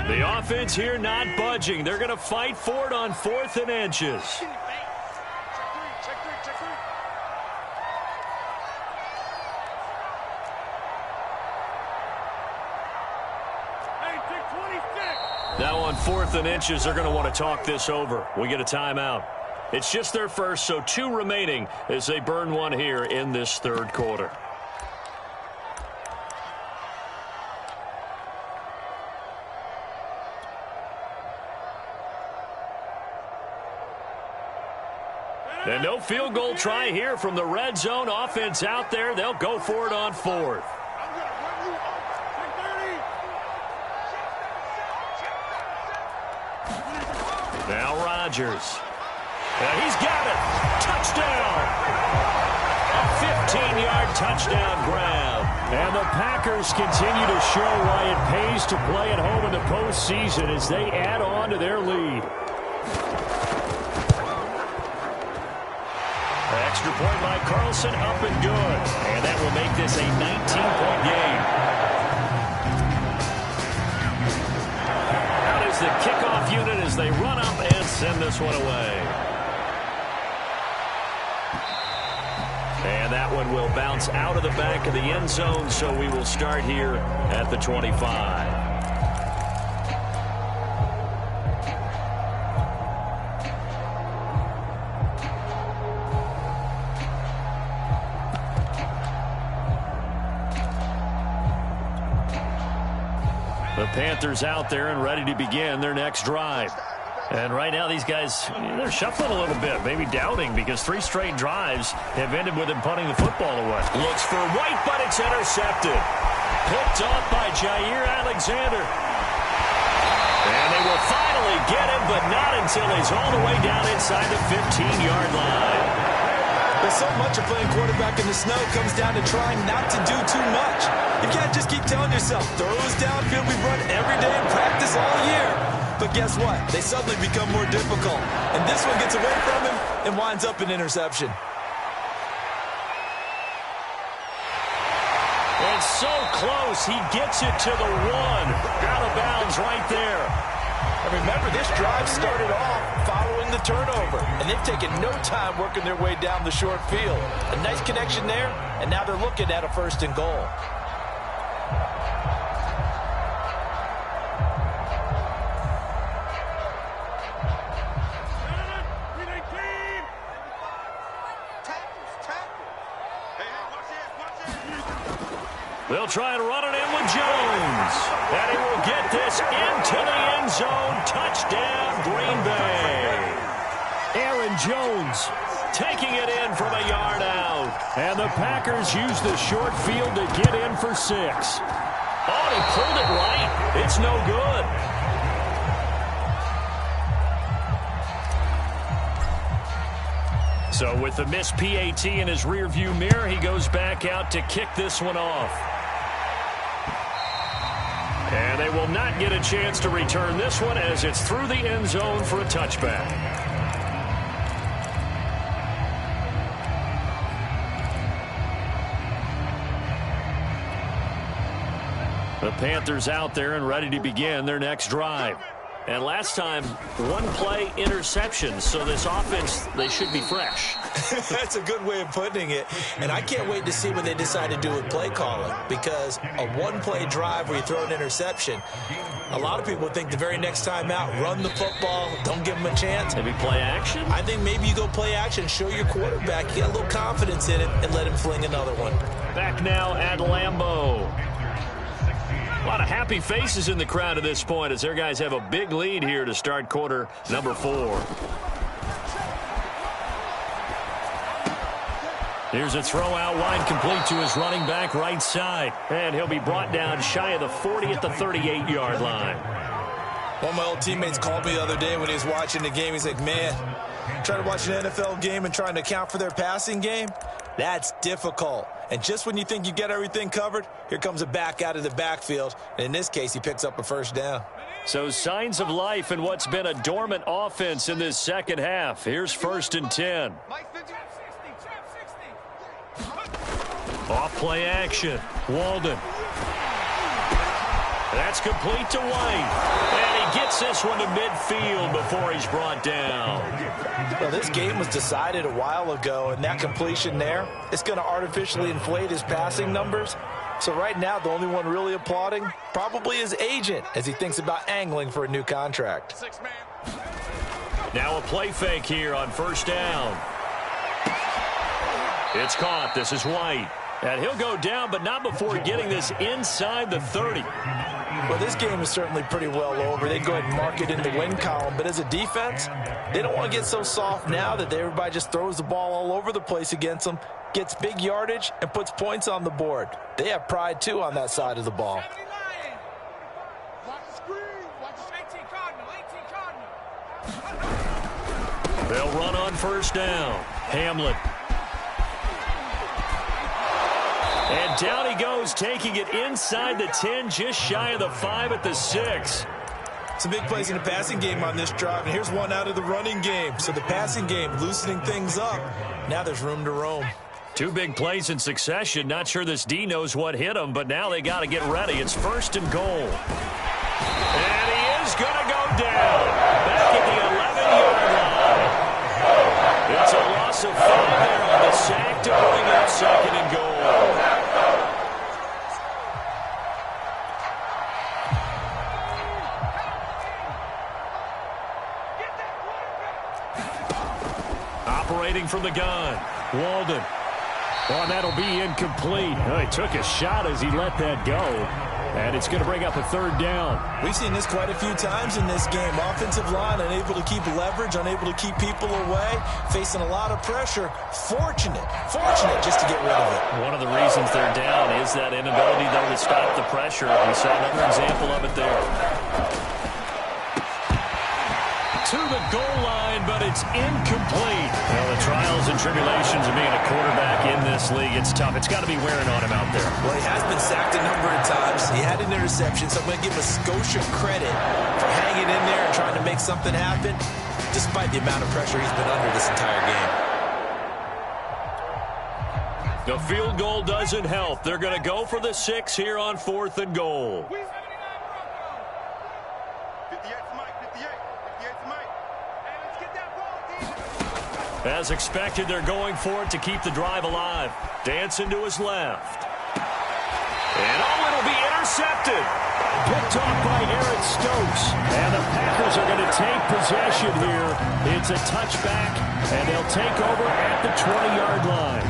[SPEAKER 1] The offense here not budging. They're going to fight for it on 4th and inches. Now on 4th and inches, they're going to want to talk this over. We get a timeout. It's just their first, so 2 remaining as they burn one here in this 3rd quarter. And no field goal try here from the red zone. Offense out there. They'll go for it on 4th. Now Rodgers. And he's got it. Touchdown. A 15-yard touchdown grab.
[SPEAKER 3] And the Packers continue to show why it pays to play at home in the postseason as they add on to their lead.
[SPEAKER 1] Extra point by Carlson, up and good. And that will make this a 19-point game. Out is the kickoff unit as they run up and send this one away. And that one will bounce out of the back of the end zone, so we will start here at the 25. The Panthers out there and ready to begin their next drive. And right now these guys, they're shuffling a little bit, maybe doubting, because 3 straight drives have ended with them punting the football away. Looks for White, but it's intercepted. Picked off by Jair Alexander. And they will finally get him, but not until he's all the way down inside the 15-yard line.
[SPEAKER 2] But so much of playing quarterback in the snow comes down to trying not to do too much. You can't just keep telling yourself, throws downfield we run every day in practice all year. But guess what? They suddenly become more difficult. And this one gets away from him and winds up an interception.
[SPEAKER 1] And so close, he gets it to the 1. Out of bounds right there.
[SPEAKER 2] And remember, this drive started off following the turnover. And they've taken no time working their way down the short field. A nice connection there, and now they're looking at a 1st and goal.
[SPEAKER 1] They'll try and run it in with Jones. And he will get this into the end zone. Touchdown, Green Bay.
[SPEAKER 3] Aaron Jones
[SPEAKER 1] Taking it in from a yard out.
[SPEAKER 3] And the Packers use the short field to get in for 6.
[SPEAKER 1] Oh, he pulled it right. It's no good. So with the missed PAT in his rearview mirror, he goes back out to kick this one off. And they will not get a chance to return this one as it's through the end zone for a touchback. The Panthers out there and ready to begin their next drive. And last time, 1-play interception. So this offense, they should be fresh.
[SPEAKER 2] That's a good way of putting it. And I can't wait to see what they decide to do with play calling. Because a 1-play drive where you throw an interception, a lot of people think the very next time out, run the football, don't give them a chance.
[SPEAKER 1] Maybe play action?
[SPEAKER 2] I think maybe you go play action, show your quarterback, you got a little confidence in him, and let him fling another one.
[SPEAKER 1] Back now at Lambeau. A lot of happy faces in the crowd at this point as their guys have a big lead here to start quarter number 4. Here's a throw out wide, complete to his running back right side. And he'll be brought down shy of the 40 at the 38-yard line.
[SPEAKER 2] One of my old teammates called me the other day when he was watching the game. He's like, man, trying to watch an NFL game and trying to account for their passing game, that's difficult. And just when you think you get everything covered, here comes a back out of the backfield. And in this case, he picks up a first down.
[SPEAKER 3] So signs of life in what's been a dormant offense in this second half. Here's 1st and 10. Off play action. Walden. That's complete to White. And he gets this one to midfield before he's brought down.
[SPEAKER 2] Well, this game was decided a while ago, and that completion there, it's going to artificially inflate his passing numbers. So right now, the only one really applauding probably his agent as he thinks about angling for a new contract.
[SPEAKER 1] Now a play fake here on 1st down. It's caught. This is White. And he'll go down, but not before getting this inside the 30.
[SPEAKER 2] Well, this game is certainly pretty well over. They'd go ahead and mark it in the win column. But as a defense, they don't want to get so soft now that everybody just throws the ball all over the place against them, gets big yardage, and puts points on the board. They have pride, too, on that side of the ball.
[SPEAKER 1] They'll run on 1st down. Hamlin. And down he goes, taking it inside the 10, just shy of the 5 at the 6.
[SPEAKER 2] Some big plays in the passing game on this drive, and here's one out of the running game. So the passing game loosening things up. Now there's room to roam.
[SPEAKER 1] 2 big plays in succession. Not sure this D knows what hit him, but now they got to get ready. It's 1st and goal. And he is going to go down. Back at the 11-yard line. It's a loss of 5 there on the sack to bring up 2nd and goal. Operating from the gun, Walden. Oh, and that'll be incomplete. Oh, he took a shot as he let that go. And it's going to bring up a 3rd down.
[SPEAKER 2] We've seen this quite a few times in this game. Offensive line unable to keep leverage, unable to keep people away, facing a lot of pressure. Fortunate just to get rid of it.
[SPEAKER 1] One of the reasons they're down is that inability, though, to stop the pressure. We saw another example of it there. To the goal line, but it's incomplete. Well, the trials and tribulations of being a quarterback in this league, it's tough. It's got to be wearing on him out there.
[SPEAKER 2] Well, he has been sacked a number of times. He had an interception, so I'm going to give him a Scotia credit for hanging in there and trying to make something happen, despite the amount of pressure he's been under this entire game.
[SPEAKER 1] The field goal doesn't help. They're going to go for the 6 here on 4th and goal. As expected, they're going for it to keep the drive alive. Dancing to his left. And it'll be intercepted.
[SPEAKER 3] Picked off by Eric Stokes. And the Packers are going to take possession here. It's a touchback, and they'll take over at the 20-yard line.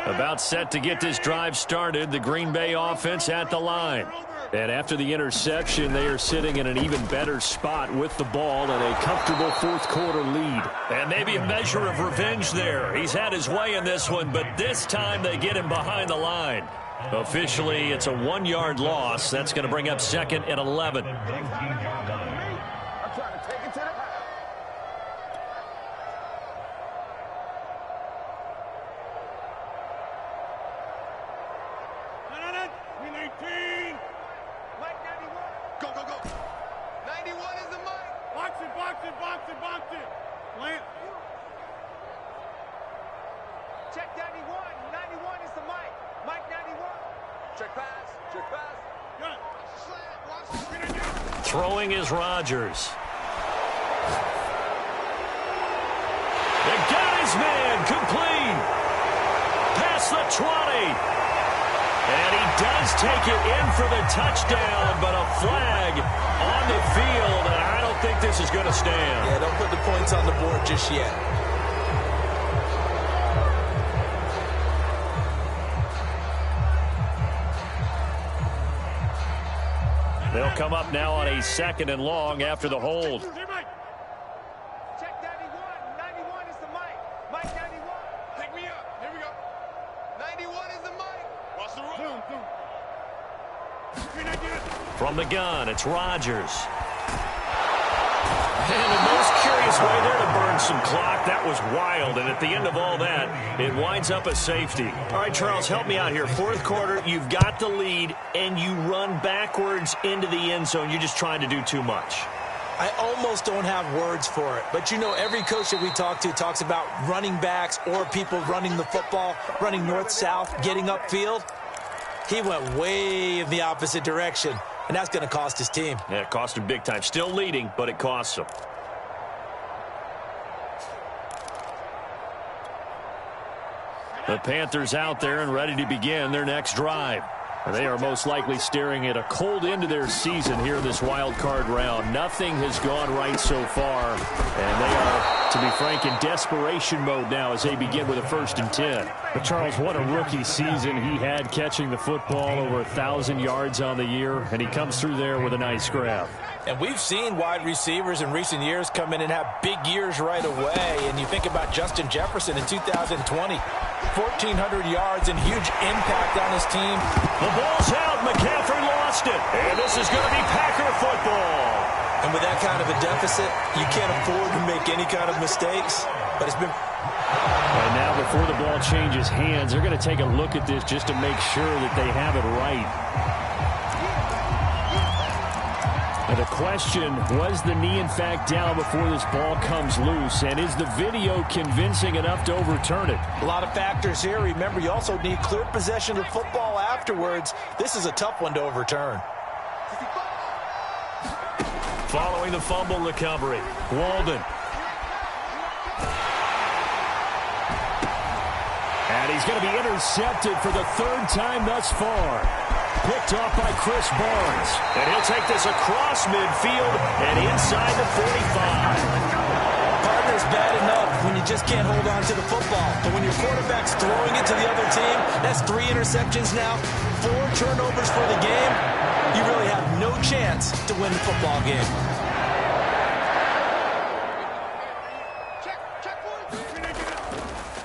[SPEAKER 3] About set to get this drive started, the Green Bay offense at the line. And after the interception, they are sitting in an even better spot with the ball and a comfortable 4th quarter lead.
[SPEAKER 1] And maybe a measure of revenge there. He's had his way in this one, but this time they get him behind the line. Officially, it's a 1-yard loss. That's going to bring up 2nd and 11.
[SPEAKER 4] Check 91. 91 is the mic. Mike 91. Check pass. Check pass. Good.
[SPEAKER 1] Throwing is Rodgers. They got his man complete. Past the 20. And he does take it in for the touchdown, but a flag on the field, and I don't think this is going to stand.
[SPEAKER 2] Yeah, don't put the points on the board just yet.
[SPEAKER 1] They'll come up now on a 2nd and long after the hold.
[SPEAKER 4] Check 91. 91 is the mic. Mike 91. Pick me up. Here we go. 91 is the mic. Watch the roll.
[SPEAKER 1] From the gun, it's Rodgers. And the most curious way there to burn some clock. That was wild. And at the end of all that, it winds up a safety. All right, Charles, help me out here. Fourth quarter, you've got the lead, and you run backwards into the end zone. You're just trying to do too much.
[SPEAKER 2] I almost don't have words for it. But, you know, every coach that we talk to talks about running backs or people running the football, running north-south, getting upfield. He went way in the opposite direction, and that's going to cost his team.
[SPEAKER 1] Yeah, it cost him big time. Still leading, but it costs him.
[SPEAKER 3] The Panthers out there and ready to begin their next drive. They are most likely staring at a cold end to their season here in this wild card round. Nothing has gone right so far, and they are, to be frank, in desperation mode now as they begin with a 1st and 10.
[SPEAKER 5] But Charles, what a rookie season he had, catching the football over 1,000 yards on the year, and he comes through there with a nice grab.
[SPEAKER 2] And we've seen wide receivers in recent years come in and have big years right away. And you think about Justin Jefferson in 2020, 1,400 yards and huge impact on his team.
[SPEAKER 1] The ball's out. McCaffrey lost it. And this is going to be Packer football.
[SPEAKER 2] And with that kind of a deficit, you can't afford to make any kind of mistakes. But it's been...
[SPEAKER 3] And now before the ball changes hands, they're going to take a look at this just to make sure that they have it right. And the question, was the knee in fact down before this ball comes loose? And is the video convincing enough to overturn it?
[SPEAKER 2] A lot of factors here. Remember, you also need clear possession of football afterwards. This is a tough one to overturn.
[SPEAKER 1] Following the fumble recovery, Walden.
[SPEAKER 3] And he's going to be intercepted for the 3rd time thus far. Picked off by Chris Barnes.
[SPEAKER 1] And he'll take this across midfield and inside the 45.
[SPEAKER 2] Partner's bad enough when you just can't hold on to the football. But when your quarterback's throwing it to the other team, that's 3 interceptions now, 4 turnovers for the game. You really have no chance to win the football game.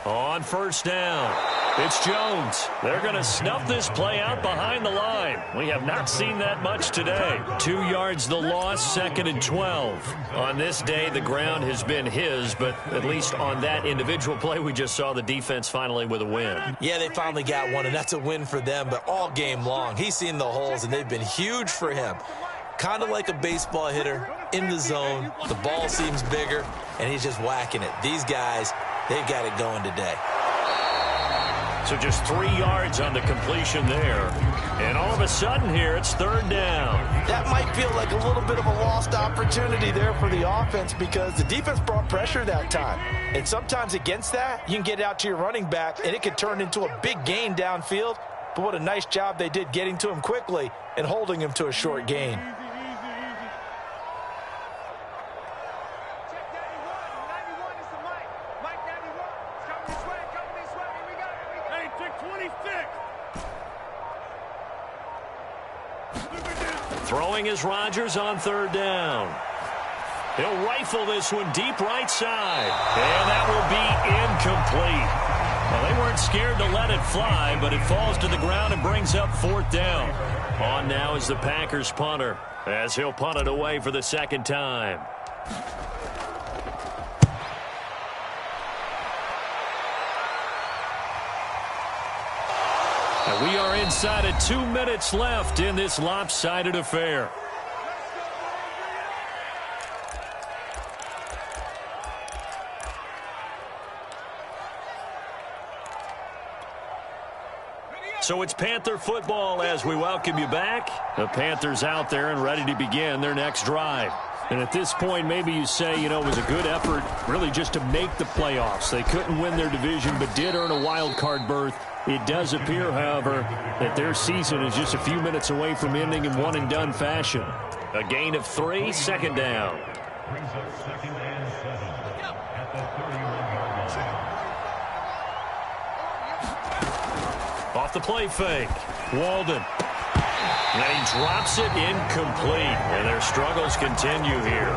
[SPEAKER 1] On 1st down, it's Jones. They're going to snuff this play out behind the line. We have not seen that much today. 2 yards the loss, 2nd and 12. On this day, the ground has been his, but at least on that individual play, we just saw the defense finally with a win.
[SPEAKER 2] Yeah, they finally got one, and that's a win for them, but all game long, he's seen the holes, and they've been huge for him. Kind of like a baseball hitter in the zone. The ball seems bigger, and he's just whacking it. These guys, they've got it going today.
[SPEAKER 1] So just 3 yards on the completion there. And all of a sudden here, it's 3rd down.
[SPEAKER 2] That might feel like a little bit of a lost opportunity there for the offense because the defense brought pressure that time. And sometimes against that, you can get out to your running back, and it could turn into a big gain downfield. But what a nice job they did getting to him quickly and holding him to a short gain.
[SPEAKER 1] Throwing is Rodgers on 3rd down. He'll rifle this one deep right side. And that will be incomplete. Well, they weren't scared to let it fly, but it falls to the ground and brings up 4th down. On now is the Packers punter, as he'll punt it away for the 2nd time. And we are inside of 2 minutes left in this lopsided affair. So it's Panther football as we welcome you back. The Panthers out there and ready to begin their next drive. And at this point, maybe you say, you know, it was a good effort really just to make the playoffs. They couldn't win their division but did earn a wild card berth. It does appear, however, that their season is just a few minutes away from ending in one-and-done fashion. A gain of 3, 2nd down. Off the play fake, Walden. And he drops it incomplete, and their struggles continue here.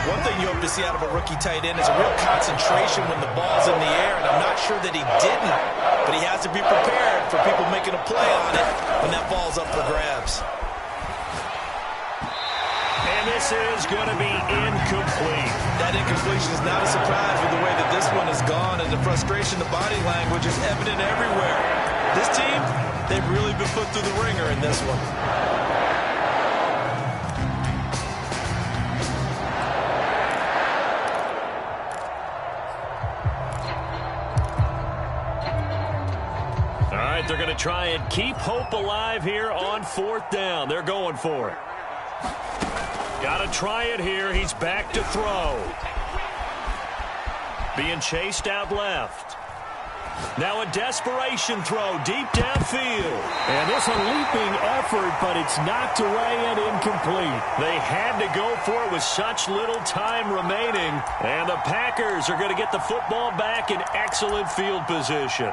[SPEAKER 2] One thing you hope to see out of a rookie tight end is a real concentration when the ball's in the air, and I'm not sure that he didn't, but he has to be prepared for people making a play on it when that ball's up for grabs.
[SPEAKER 1] And this this is going to be incomplete.
[SPEAKER 2] That incompletion is not a surprise with the way that this one has gone, and the frustration, the body language is evident everywhere. This team, they've really been put through the ringer in this one.
[SPEAKER 1] They're going to try and keep hope alive here on 4th down. They're going for it. Got to try it here. He's back to throw. Being chased out left. Now a desperation throw deep downfield.
[SPEAKER 3] And this a leaping effort, but it's knocked away and incomplete.
[SPEAKER 1] They had to go for it with such little time remaining. And the Packers are going to get the football back in excellent field position.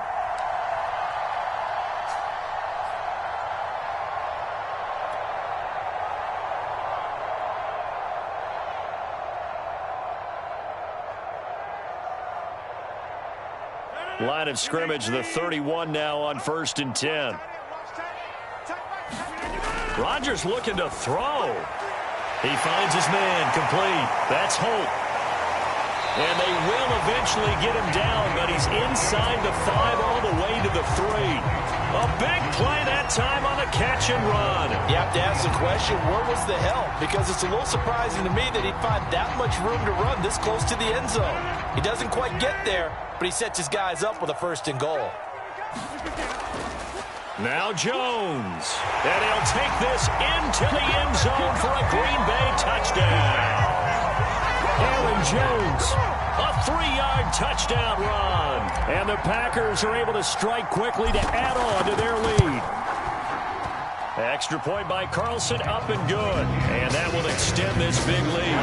[SPEAKER 3] Line of scrimmage, the 31 now on 1st and 10.
[SPEAKER 1] Rodgers looking to throw. He finds his man complete. That's Holt. And they will eventually get him down, but he's inside the 5 all the way to the 3. A big play that time on the catch and run.
[SPEAKER 2] You have to ask the question, where was the help? Because it's a little surprising to me that he'd find that much room to run this close to the end zone. He doesn't quite get there, but he sets his guys up with a 1st and goal.
[SPEAKER 1] Now Jones. And he'll take this into the end zone for a Green Bay touchdown.
[SPEAKER 3] Aaron Jones.
[SPEAKER 1] A 3-yard touchdown run.
[SPEAKER 3] And the Packers are able to strike quickly to add on to their lead.
[SPEAKER 1] Extra point by Carlson, up and good. And that will extend this big lead.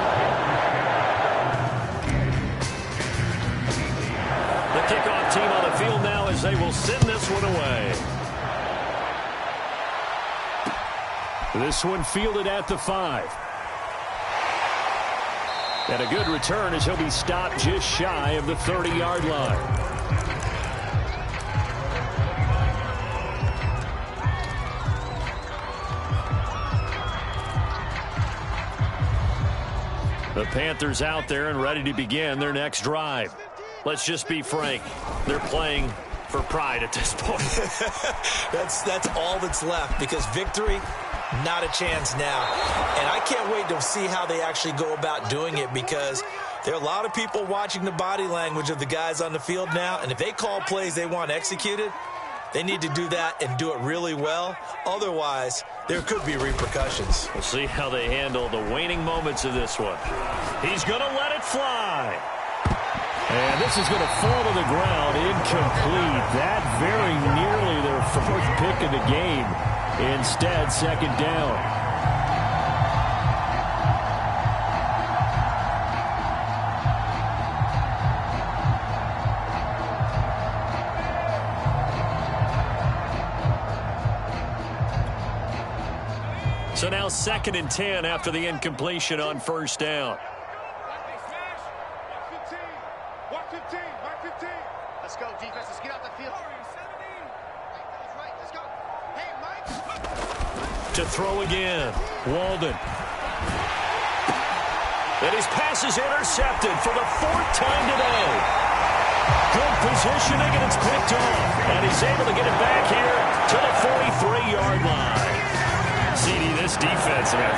[SPEAKER 1] The kickoff team on the field now as they will send this one away.
[SPEAKER 3] This one fielded at the 5. And a good return as he'll be stopped just shy of the 30-yard line. The Panthers out there and ready to begin their next drive. Let's just be frank. They're playing for pride at this point.
[SPEAKER 2] That's all that's left, because victory, not a chance now. And I can't wait to see how they actually go about doing it, because there are a lot of people watching the body language of the guys on the field now, and if they call plays they want executed, they need to do that and do it really well. Otherwise, there could be repercussions.
[SPEAKER 1] We'll see how they handle the waning moments of this one. He's going to let it fly.
[SPEAKER 3] And this is going to fall to the ground, incomplete. That very nearly their 4th pick of the game. Instead, 2nd down.
[SPEAKER 1] So now 2nd and 10 after the incompletion on 1st down.
[SPEAKER 4] Let's go, defense. Let's get out the field. Let's go. Hey, Mike.
[SPEAKER 1] To throw again. Walden. And his pass is intercepted for the 4th time today. Good positioning, and it's picked off. And he's able to get it back here to the 43-yard line. CD, this defense, man,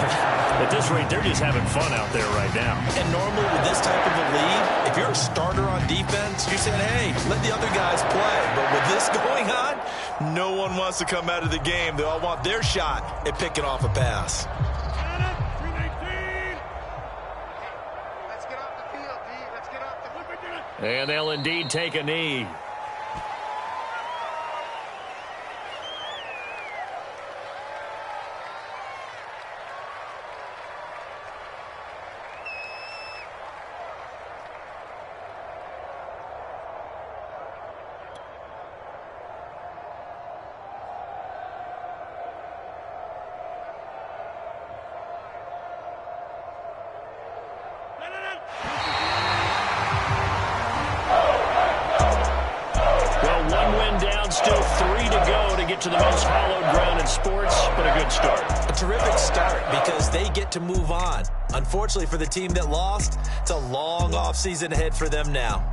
[SPEAKER 1] at this rate, they're just having fun out there right now.
[SPEAKER 2] And normally with this type of a lead, if you're a starter on defense, you're saying, hey, let the other guys play. But with this going on, no one wants to come out of the game. They all want their shot at picking off a pass.
[SPEAKER 4] Let's get off the field, D. Let's get off the field.
[SPEAKER 1] And they'll indeed take a knee.
[SPEAKER 3] to the most hallowed ground in sports, but a good start.
[SPEAKER 2] A terrific start because they get to move on. Unfortunately for the team that lost, it's a long offseason ahead for them now.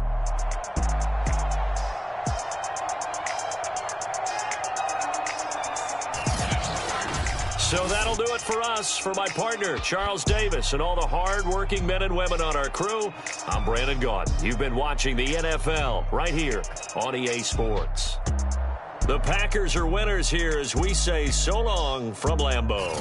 [SPEAKER 1] So that'll do it for us. For my partner, Charles Davis, and all the hard-working men and women on our crew, I'm Brandon Gaudin. You've been watching the NFL right here on EA Sports. The Packers are winners here as we say so long from Lambeau.